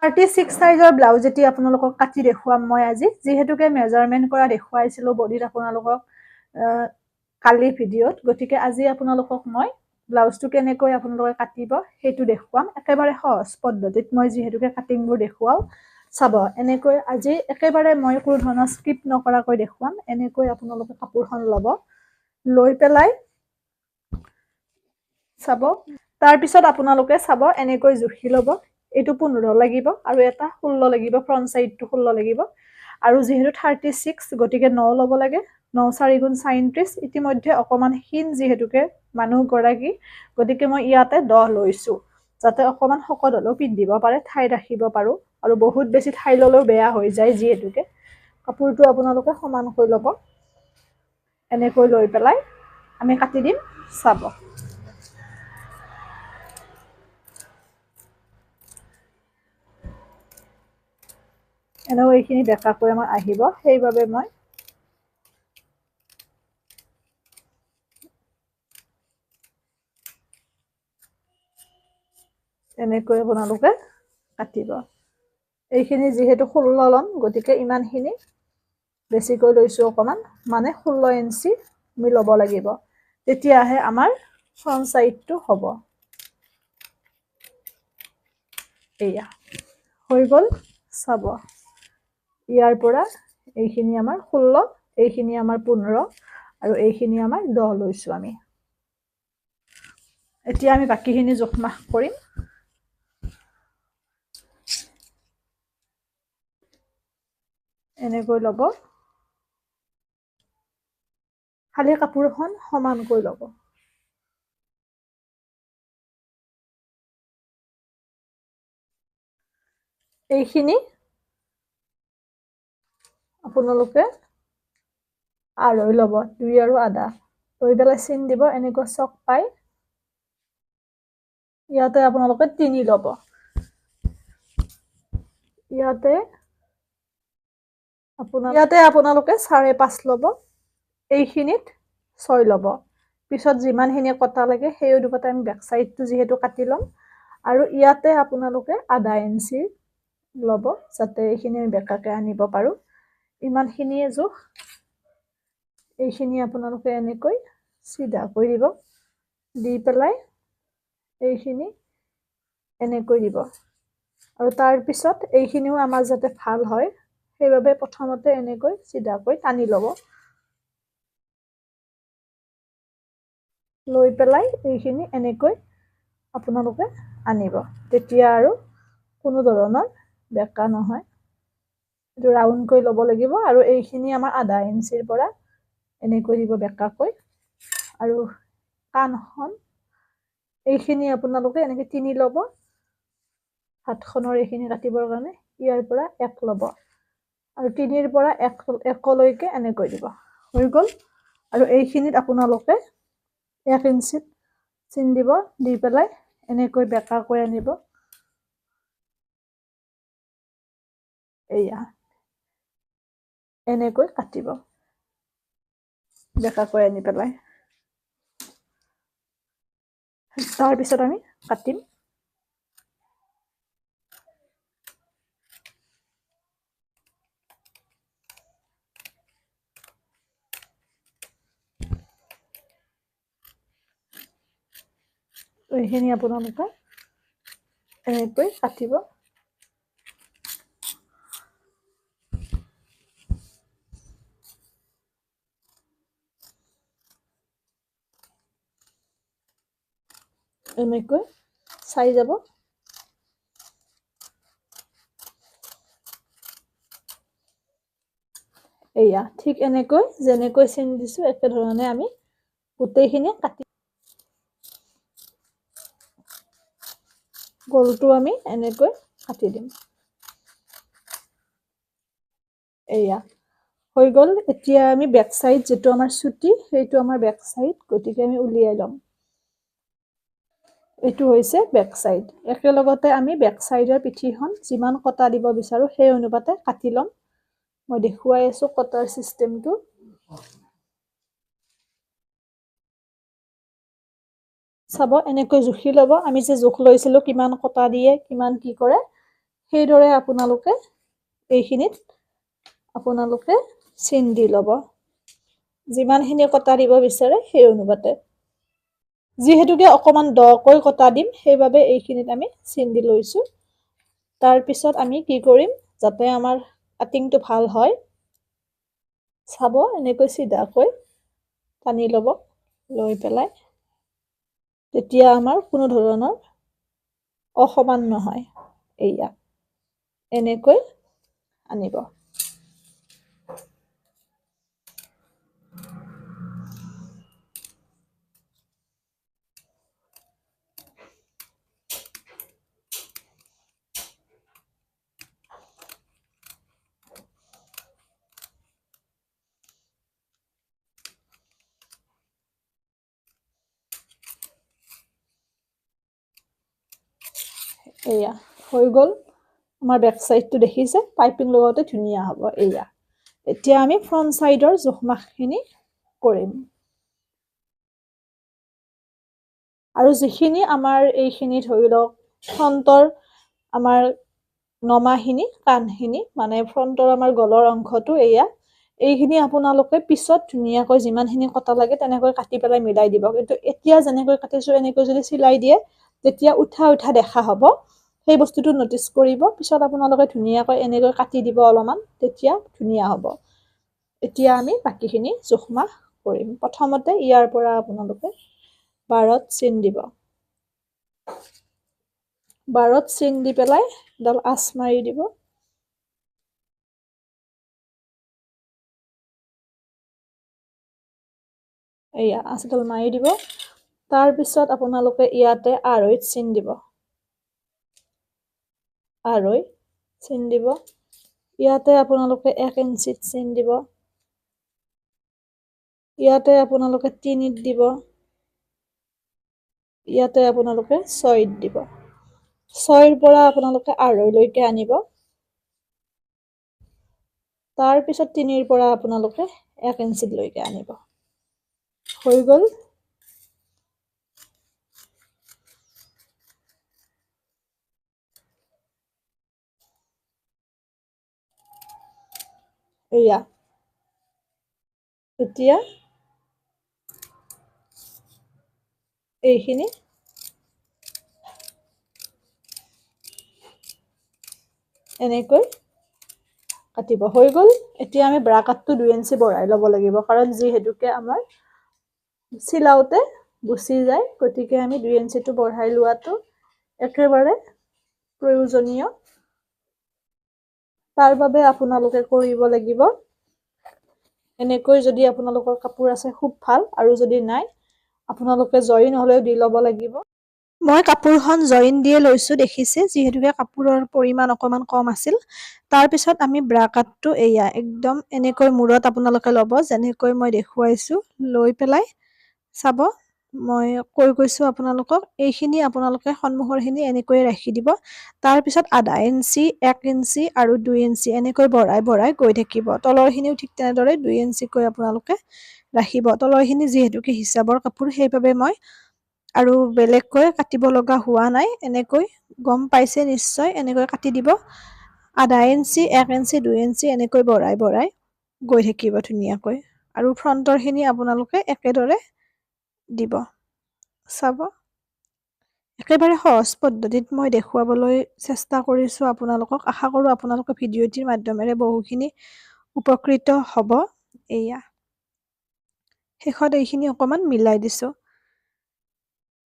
36 সাইজৰ blouse এটি আপোনালোকক কাটি দেখুৱাম মই আজি, যিহেতুকে মেজাৰমেণ্ট কৰা দেখুৱাইছিলোঁ বডিত আপোনালোকক কালি ভিডিঅ'ত, গতিকে আজি আপোনালোকক মই ব্লাউজটো কেনেকৈ আপোনালোকে কাটিব সেইটো দেখুৱাম। একেবাৰে সহজ পদ্ধতিত মই যিহেতুকে কাটিংবোৰ দেখুৱাওঁ। চাব, এনেকৈ আজি একেবাৰে মই কোনো ধৰণৰ স্কিপ নকৰাকৈ দেখুৱাম। এনেকৈ আপোনালোকে কাপোৰখন ল'ব, লৈ পেলাই চাব, তাৰপিছত আপোনালোকে চাব এনেকৈ জুখি ল'ব। এইটো 15 লাগিব আৰু এটা 16 লাগিব, ফ্ৰণ্ট চাইডটো 16 লাগিব। আৰু যিহেতু 36 গতিকে 9 ল'ব লাগে। 9 4 গুণ 34। ইতিমধ্যে অকণমান ক্ষীণ যিহেতুকে মানুহগৰাকী, গতিকে মই ইয়াতে 10 লৈছোঁ, যাতে অকণমান শকত হ'লেও পিন্ধিব পাৰে, ঠাই ৰাখিব পাৰোঁ। আৰু বহুত বেছি ঠাই ল'লেও বেয়া হৈ যায়, যিহেতুকে কাপোৰটো আপোনালোকে সমানকৈ ল'ব। এনেকৈ লৈ পেলাই আমি কাটি দিম। চাব, এনেও এইখিনি বেকাকৈ আমাৰ আহিব, সেইবাবে মই এনেকৈ আপোনালোকে কাটিব। এইখিনি যিহেতু 16 ল'ম, গতিকে ইমানখিনি বেছিকৈ লৈছোঁ অকণমান, মানে 16 ইঞ্চি আমি ল'ব লাগিব, তেতিয়াহে আমাৰ ফ্ৰণ্ট চাইডটো হ'ব। এয়া হৈ গ'ল। চাব, ইয়াৰ পৰা এইখিনি আমাৰ 16, এইখিনি আমাৰ 15 আৰু এইখিনি আমাৰ 10 লৈছোঁ আমি। এতিয়া আমি বাকীখিনি জোখ মাখ কৰিম। এনেকৈ ল'ব, খালি কাপোৰখন সমানকৈ ল'ব। এইখিনি আপোনালোকে আঢ়ৈ ল'ব, 2 আৰু আধা লৈ পেলাই চিন দিব। এনেকৈ চক পাই ইয়াতে আপোনালোকে 3 ল'ব, ইয়াতে আপোনালোকে 5.5 ল'ব, এইখিনিত 6 ল'ব। পিছত যিমানখিনি কটা লাগে সেই অনুপাতে আমি বেক চাইডটো যিহেতু কাটি ল'ম। আৰু ইয়াতে আপোনালোকে আধা ইঞ্চি ল'ব, যাতে এইখিনি আমি বেকাকৈ আনিব পাৰোঁ। ইমানখিনিয়ে জোখ। এইখিনি আপোনালোকে এনেকৈ চিধা কৰি দিব, দি পেলাই এইখিনি এনেকৈ দিব। আৰু তাৰপিছত এইখিনিও আমাৰ যাতে ভাল হয়, সেইবাবে প্ৰথমতে এনেকৈ চিধাকৈ টানি ল'ব। লৈ পেলাই এইখিনি এনেকৈ আপোনালোকে আনিব, তেতিয়া আৰু কোনো ধৰণৰ বেকা নহয়। এইটো ৰাউণ্ডকৈ ল'ব লাগিব। আৰু এইখিনি আমাৰ আধা ইঞ্চিৰ পৰা এনেকৈ দিব বেকাকৈ। আৰু কাণখন এইখিনি আপোনালোকে এনেকৈ 3 ল'ব, হাতখনৰ এইখিনি কাটিবৰ কাৰণে। ইয়াৰ পৰা 1 ল'ব আৰু 3ৰ পৰা 1লৈকে এনেকৈ দিব। হৈ গ'ল। আৰু এইখিনিত আপোনালোকে 1 ইঞ্চিত চিন দিব, দি পেলাই এনেকৈ বেকাকৈ আনিব। এয়া এনেকৈ কাটিব, বেকাকৈ আনি পেলাই। তাৰপিছত আমি কাটিম। এইখিনি আপোনালোকে এনেকৈ কাটিব। এনেকৈ চাই যাব। এয়া ঠিক এনেকৈ যেনেকৈ চিন দিছোঁ, একেধৰণে আমি গোটেইখিনি কাটি গলটো আমি এনেকৈ কাটি দিম। এয়া হৈ গ'ল। এতিয়া আমি বেক চাইড, যিটো আমাৰ চুটি, সেইটো আমাৰ বেক চাইড, গতিকে আমি উলিয়াই ল'ম। এইটো হৈছে বেক চাইড। একেলগতে আমি বেক চাইডৰ পিঠিখন যিমান কটা দিব বিচাৰোঁ সেই অনুপাতে কাটি ল'ম। মই দেখুৱাই আছোঁ কটাৰ চিষ্টেমটো। চাব, এনেকৈ জুখি ল'ব। আমি যে জোখ লৈছিলোঁ কিমান কটা দিয়ে, কিমান কি কৰে, সেইদৰে আপোনালোকে এইখিনিত আপোনালোকে চিন দি ল'ব যিমানখিনি কটা দিব বিচাৰে সেই অনুপাতে যিহেতুকে অকমান দকৈ কটা দিম সেইবাবে এইখিনিত আমি চিন দি লৈছো তাৰ পিছত আমি কি কৰিম যাতে আমাৰ কাটিংটো ভাল হয় চাব এনেকৈ সিধাকৈ টানি ল'ব লৈ পেলাই তেতিয়া আমাৰ কোনো ধৰণৰ অসমান নহয় এইয়া এনেকৈ আনিব এইয়া হৈ গ'ল আমাৰ বেক সাইডটো দেখিছে পাইপিং লগাওতে ধুনিয়া হ'ব এইয়া এতিয়া আমি ফ্ৰন্ট সাইডৰ জোখমাখখিনি কৰিম আৰু যিখিনি আমাৰ এইখিনি ধৰি লওক ফ্ৰন্টৰ আমাৰ নমাখিনি কাণখিনি মানে ফ্ৰন্টৰ আমাৰ গলৰ অংশটো এয়া এইখিনি আপোনালোকে পিছত ধুনীয়াকৈ যিমানখিনি কটা লাগে তেনেকৈ কাটি পেলাই মিলাই দিব কিন্তু এতিয়া যেনেকৈ কাটিছো এনেকৈ যদি চিলাই দিয়ে তেতিয়া উঠা উঠা দেখা হ'ব সেই বস্তুটো নটিচ কৰিব পিছত আপোনালোকে ধুনীয়াকৈ এনেকৈ কাটি দিব অলপমান তেতিয়া ধুনীয়া হ'ব এতিয়া আমি বাকিখিনি জোখমাখ কৰিম প্ৰথমতে ইয়াৰ পৰা আপোনালোকে 12ত চিন দিব 12ত চিন দি পেলাই এডাল আঁচ মাৰি দিব এইয়া আঁচডাল মাৰি দিব তাৰ পিছত আপোনালোকে ইয়াতে আঢ়ৈত চিন দিব আঢ়ৈ চিন দিব ইয়াতে আপোনালোকে 1 ইঞ্চিত চিন দিব ইয়াতে আপোনালোকে 3ত দিব ইয়াতে আপোনালোকে 6ত দিব 6ৰ পৰা আপোনালোকে আঢ়ৈলৈকে আনিব তাৰ পিছত 3ৰ পৰা আপোনালোকে 1 ইঞ্চিত লৈকে আনিব হৈ গ'ল এইয়া এতিয়া এইখিনি এনেকৈ কাটিব হৈ গ'ল এতিয়া আমি ব্ৰা কাটটো 2 ইঞ্চি বঢ়াই ল'ব লাগিব কাৰণ যিহেতুকে আমাৰ চিলাওতে গুচি যায় গতিকে আমি 2 ইঞ্চিটো বঢ়াই লোৱাটো একেবাৰে প্ৰয়োজনীয় তাৰ বাবে আপোনালোকে কৰিব লাগিব এনেকৈ যদি আপোনালোকৰ কাপোৰ আছে খুব ভাল আৰু যদি নাই আপোনালোকে জইন হলেও দি ল'ব লাগিব মই কাপোৰখন জইন দিয়ে লৈছো দেখিছে যিহেতুকে কাপোৰৰ পৰিমাণ অকমান কম আছিল তাৰ পিছত আমি ব্ৰা কাটটো এয়া একদম এনেকৈ মূৰত আপোনালোকে ল'ব যেনেকৈ মই দেখুৱাইছো লৈ পেলাই চাব মই কৈ গৈছো আপোনালোকক এইখিনি আপোনালোকে সন্মুখৰখিনি এনেকৈ ৰাখি দিব তাৰ পিছত আধা ইঞ্চি 1 ইঞ্চি আৰু 2 ইঞ্চি এনেকৈ বঢ়াই বঢ়াই গৈ থাকিব তলৰখিনিও ঠিক তেনেদৰে 2 ইঞ্চিকৈ আপোনালোকে ৰাখিব তলৰখিনি যিহেতুকে হিচাপৰ কাপোৰ সেইবাবে মই আৰু বেলেগকৈ কাটিব লগা হোৱা নাই এনেকৈ গম পাইছে নিশ্চয় এনেকৈ কাটি দিব আধা ইঞ্চি 1 ইঞ্চি 2 ইঞ্চি এনেকৈ বঢ়াই বঢ়াই গৈ থাকিব ধুনীয়াকৈ আৰু ফ্ৰন্টৰখিনি আপোনালোকে একেদৰে দিব চাব একেবাৰে সহজ পদ্ধতিত মই দেখুৱাবলৈ চেষ্টা কৰিছো আপোনালোকক আশা কৰো আপোনালোকে ভিডিঅ'টিৰ মাধ্যমেৰে বহুখিনি উপকৃত হ'ব এয়া শেষত এইখিনি অকমান মিলাই দিছো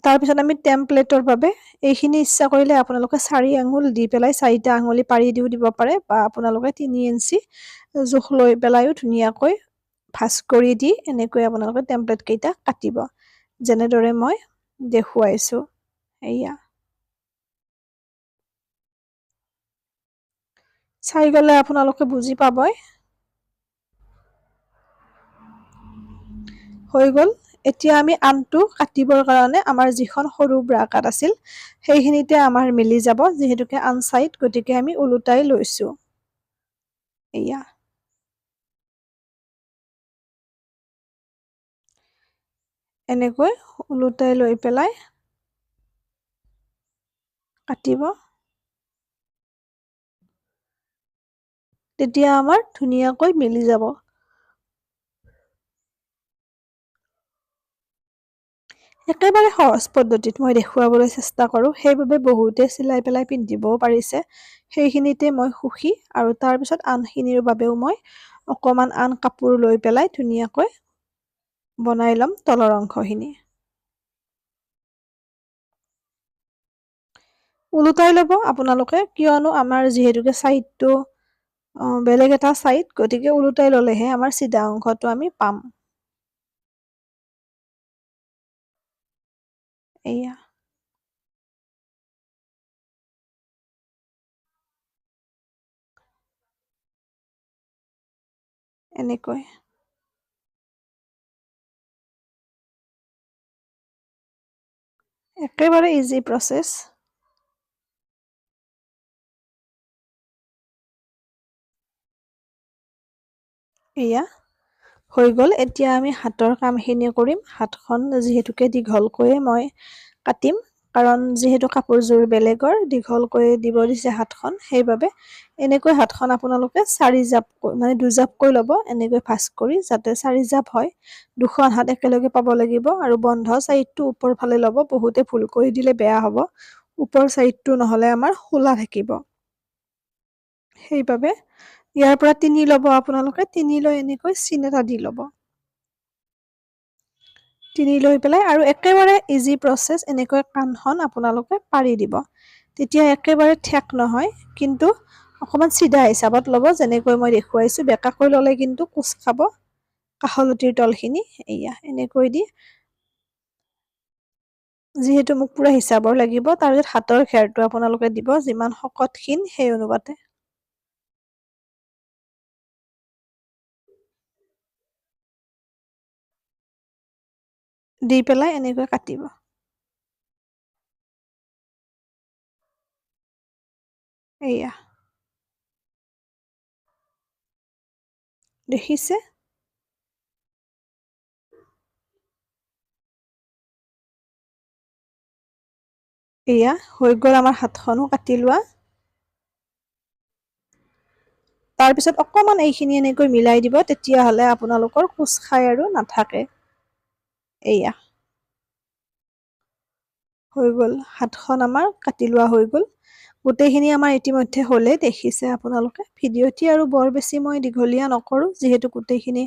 তাৰ পিছত আমি টেমপ্লেটৰ বাবে এইখিনি ইচ্ছা কৰিলে আপোনালোকে 4 আঙুল দি পেলাই 4টা আঙুলি পাৰি দিও দিব পাৰে বা আপোনালোকে 3 ইঞ্চি জোখ লৈ পেলাইও ধুনীয়াকৈ ভাঁজ কৰি দি এনেকৈ আপোনালোকে টেমপ্লেট কেইটা কাটিব যেনেদৰে মই দেখুৱাইছো এইয়া চাই গলে আপোনালোকে বুজি পাবই হৈ গ'ল এতিয়া আমি আনটো কাটিবৰ কাৰণে আমাৰ যিখন সৰু ব্ৰা কাট আছিল সেইখিনিতে আমাৰ মিলি যাব যিহেতুকে আন সাইড গতিকে আমি উলুটাই লৈছো এয়া এনেকৈ উলুটাই লৈ পেলাই কাটিব তেতিয়া আমাৰ ধুনীয়াকৈ মিলি যাব। একেবাৰে সহজ পদ্ধতিত মই দেখুৱাবলৈ চেষ্টা কৰোঁ, সেইবাবে বহুতে চিলাই পেলাই পিন্ধিবও পাৰিছে। সেইখিনিতে মই সুখী, আৰু তাৰপিছত আনখিনিৰ বাবেও মই অকণমান আন কাপোৰ লৈ পেলাই ধুনীয়াকৈ বনাই ল'ম তলৰ অংশখিনি। ওলোটাই ল'ব আপোনালোকে, কিয়নো আমাৰ যিহেতুকে ছাইডটো বেলেগ এটা ছাইড, গতিকে ওলোটাই ল'লেহে আমাৰ চিধা অংশটো আমি পাম। এয়া এনেকৈ। একেবাৰে ইজি প্ৰচেছ। এয়া হৈ গ'ল। এতিয়া আমি হাতৰ কামখিনি কৰিম। হাতখন যিহেতুকে দীঘলকৈয়ে মই কাটিম, কাৰণ যিহেতু কাপোৰযোৰ বেলেগৰ, দীঘলকৈ দিব দিছে হাতখন, সেইবাবে এনেকৈ হাতখন আপোনালোকে 4 জাপকৈ, মানে 2 জাপকৈ ল'ব, এনেকৈ ভাঁজ কৰি, যাতে 4 জাপ হয়। দুখন হাত একেলগে পাব লাগিব, আৰু বন্ধ চাইডটো ওপৰ ফালে ল'ব। বহুতে ভুল কৰি দিলে বেয়া হ'ব, ওপৰ চাইডটো নহ'লে আমাৰ খোলা থাকিব। সেইবাবে ইয়াৰ পৰা 3 ল'ব আপোনালোকে, 3 লৈ এনেকৈ চিন এটা দি ল'ব। 3 লৈ পেলাই, আৰু একেবাৰে ইজি প্ৰচেছ, এনেকৈ কাণখন আপোনালোকে পাৰি দিব। তেতিয়া একেবাৰে ঠেক নহয়, কিন্তু অকণমান চিধা হিচাপত ল'ব, যেনেকৈ মই দেখুৱাইছোঁ। বেঁকাকৈ ল'লে কিন্তু কোচ খাব কাষলতিৰ তলখিনি। এয়া এনেকৈ দি, যিহেতু মোক পুৰা হিচাপৰ লাগিব, তাৰপিছত হাতৰ ঘেৰটো আপোনালোকে দিব যিমান শকত ক্ষীণ সেই অনুপাতে। দি পেলাই এনেকৈ কাটিব। এয়া দেখিছে? এয়া হৈ গ'ল আমাৰ হাতখনো কাটি লোৱা। তাৰপিছত অকণমান এইখিনি এনেকৈ মিলাই দিব, তেতিয়াহ'লে আপোনালোকৰ কোচ খাই আৰু নাথাকে। এয়া হৈ গ'ল, হাতখন আমাৰ কাটি লোৱা হৈ গ'ল। গোটেইখিনি আমাৰ ইতিমধ্যে হ'লে দেখিছে আপোনালোকে। ভিডিঅ'টি আৰু বৰ বেছি মই দীঘলীয়া নকৰোঁ, যিহেতু গোটেইখিনি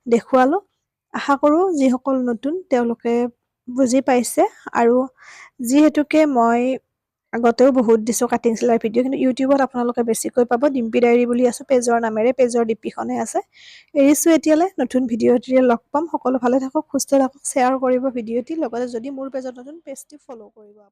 দেখুৱালোঁ। আশা কৰোঁ যিসকল নতুন তেওঁলোকে বুজি পাইছে, আৰু যিহেতুকে মই আগতেও বহুত দিছোঁ কাটিং চিলাই ভিডিঅ', কিন্তু ইউটিউবত আপোনালোকে বেছিকৈ পাব। ডিম্পি ডায়েৰী বুলি আছে পেজৰ নামেৰে, পেজৰ ডিপিখনে আছে। এৰিছোঁ এতিয়ালৈ, নতুন ভিডিঅ' এটিৰে লগ পাম। সকলো ভালে থাকক, সুস্থ থাকক, শ্বেয়াৰ কৰিব ভিডিঅ'টি, লগতে যদি মোৰ পেজত নতুন, পেজটি ফ'ল' কৰিব।